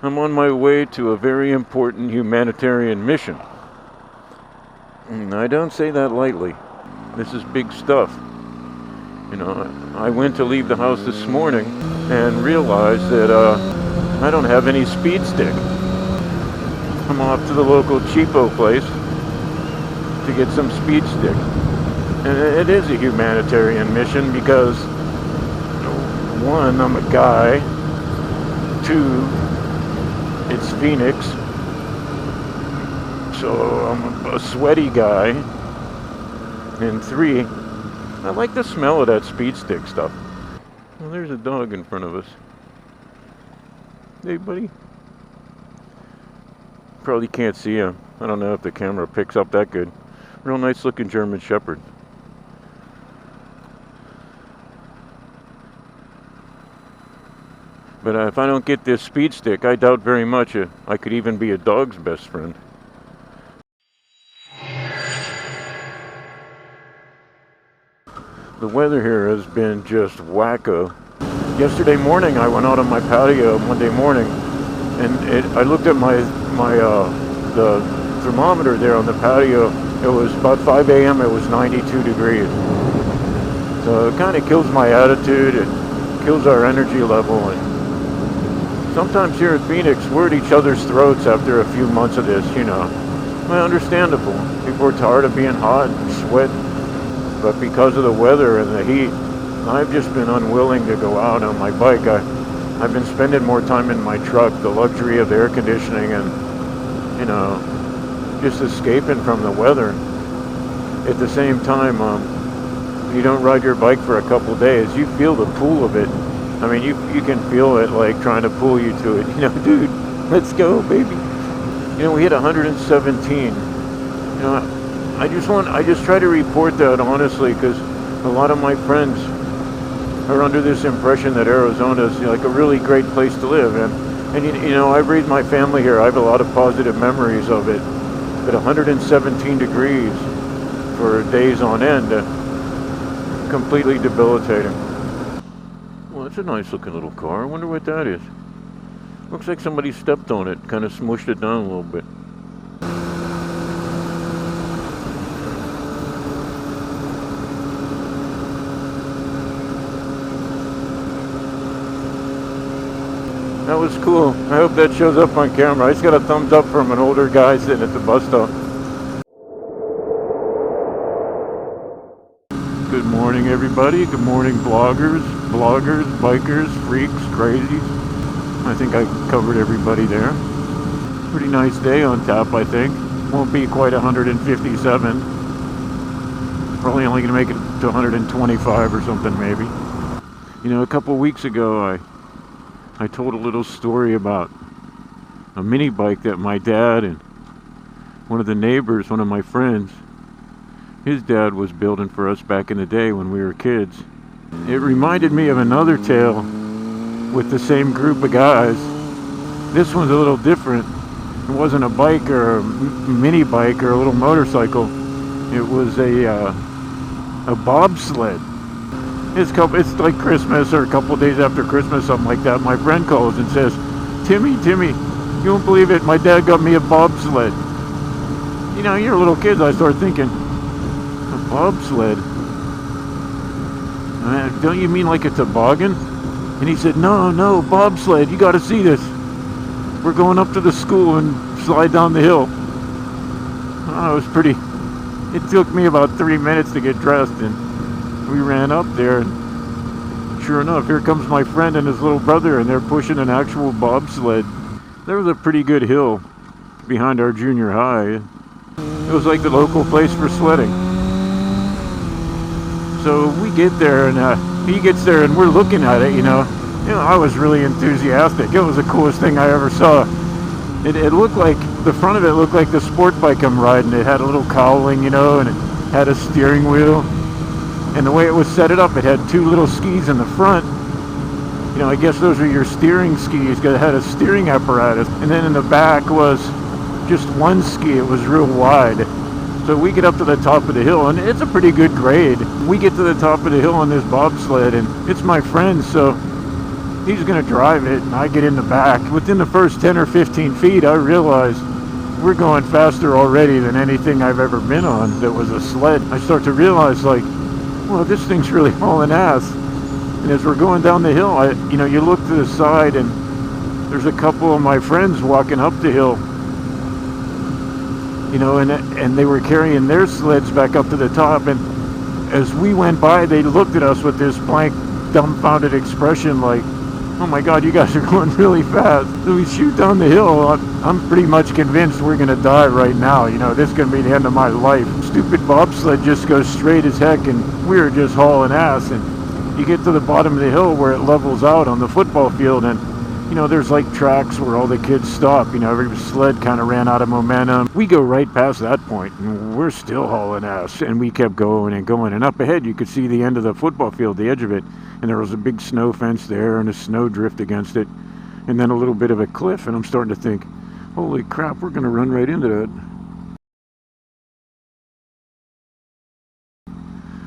I'm on my way to a very important humanitarian mission. And I don't say that lightly. This is big stuff. You know, I went to leave the house this morning and realized that I don't have any speed stick. I'm off to the local cheapo place to get some speed stick. And it is a humanitarian mission because, one, I'm a guy. Two, it's Phoenix. So I'm a sweaty guy. And three, I like the smell of that speed stick stuff. Well, there's a dog in front of us. Hey, buddy. Probably can't see him. I don't know if the camera picks up that good. Real nice looking German Shepherd. But if I don't get this speed stick, I doubt very much I could even be a dog's best friend. The weather here has been just wacko. Yesterday morning I went out on my patio Monday morning, and I looked at the thermometer there on the patio. It was about 5 a.m. It was 92 degrees. So it kind of kills my attitude. It kills our energy level. And sometimes here at Phoenix, we're at each other's throats after a few months of this, you know. Well, understandable. People are tired of being hot and sweating. But because of the weather and the heat, I've just been unwilling to go out on my bike. I've been spending more time in my truck, the luxury of air conditioning and, you know, just escaping from the weather. At the same time, you don't ride your bike for a couple days, you feel the pull of it. I mean, you can feel it like trying to pull you to it. You know, dude, let's go, baby. You know, we hit 117. You know, I just try to report that honestly, because a lot of my friends are under this impression that Arizona is, you know, like a really great place to live. And you know, I've raised my family here. I have a lot of positive memories of it. But 117 degrees for days on end, completely debilitating. Well, it's a nice looking little car. I wonder what that is. Looks like somebody stepped on it, kind of smushed it down a little bit. That was cool. I hope that shows up on camera. I just got a thumbs up from an older guy sitting at the bus stop. Good morning, everybody. Good morning, bloggers, bikers, freaks, crazies. I think I covered everybody there. Pretty nice day on tap, I think. Won't be quite 157. Probably only going to make it to 125 or something, maybe. You know, a couple weeks ago, I told a little story about a mini bike that my dad and one of the neighbors, one of my friends, his dad was building for us back in the day when we were kids. It reminded me of another tale with the same group of guys. This one's a little different. It wasn't a bike or a mini bike or a little motorcycle. It was a bobsled. It's like Christmas or a couple of days after Christmas, something like that. My friend calls and says, Timmy, you won't believe it, my dad got me a bobsled. You know, you're little kids, I started thinking, a bobsled? Don't you mean like a toboggan? And he said, no, bobsled, you gotta see this. We're going up to the school and slide down the hill. It took me about 3 minutes to get dressed, and we ran up there, and sure enough, here comes my friend and his little brother, and they're pushing an actual bobsled. There was a pretty good hill behind our junior high. It was like the local place for sledding. So we get there, and he gets there, and we're looking at it, you know. I was really enthusiastic. It was the coolest thing I ever saw. It looked like, the front of it looked like the sport bike I'm riding. It had a little cowling, you know, and it had a steering wheel. And the way it was set it up, it had two little skis in the front. You know, I guess those are your steering skis, because it had a steering apparatus. And then in the back was just one ski. It was real wide. So we get up to the top of the hill, and it's a pretty good grade. We get to the top of the hill on this bobsled, and it's my friend, so he's going to drive it, and I get in the back. Within the first 10 or 15 feet, I realized we're going faster already than anything I've ever been on that was a sled. I start to realize, like, well, this thing's really hauling ass. And as we're going down the hill, you look to the side, and there's a couple of my friends walking up the hill, and they were carrying their sleds back up to the top. And as we went by, they looked at us with this blank, dumbfounded expression like, oh my God, you guys are going really fast. So we shoot down the hill. I'm pretty much convinced we're going to die right now. This is going to be the end of my life. Stupid bobsled just goes straight as heck, and we were just hauling ass. And you get to the bottom of the hill where it levels out on the football field, and there's like tracks where all the kids stop. Every sled kind of ran out of momentum. We go right past that point, and we're still hauling ass. And we kept going and going. And up ahead, you could see the end of the football field, the edge of it. And there was a big snow fence there and a snow drift against it. And then a little bit of a cliff. And I'm starting to think, holy crap, we're going to run right into that.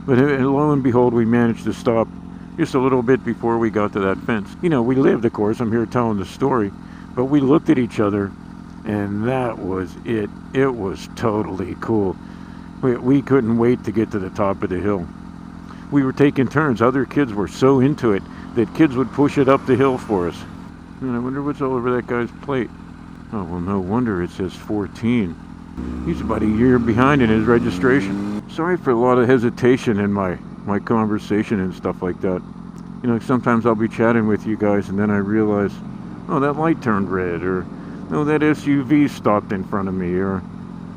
But lo and behold, we managed to stop just a little bit before we got to that fence. We lived, of course, I'm here telling the story, but we looked at each other, and that was it. It was totally cool. We couldn't wait to get to the top of the hill. We were taking turns. Other kids were so into it that kids would push it up the hill for us. And I wonder what's all over that guy's plate. Oh, well, no wonder it says 14. He's about a year behind in his registration. Sorry for a lot of hesitation in my conversation and stuff like that. Sometimes I'll be chatting with you guys and then I realize, oh, that light turned red, or oh, that SUV stopped in front of me, or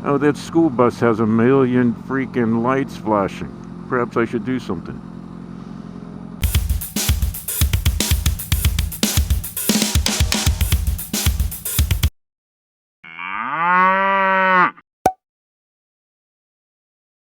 oh, that school bus has a million freaking lights flashing. Perhaps I should do something.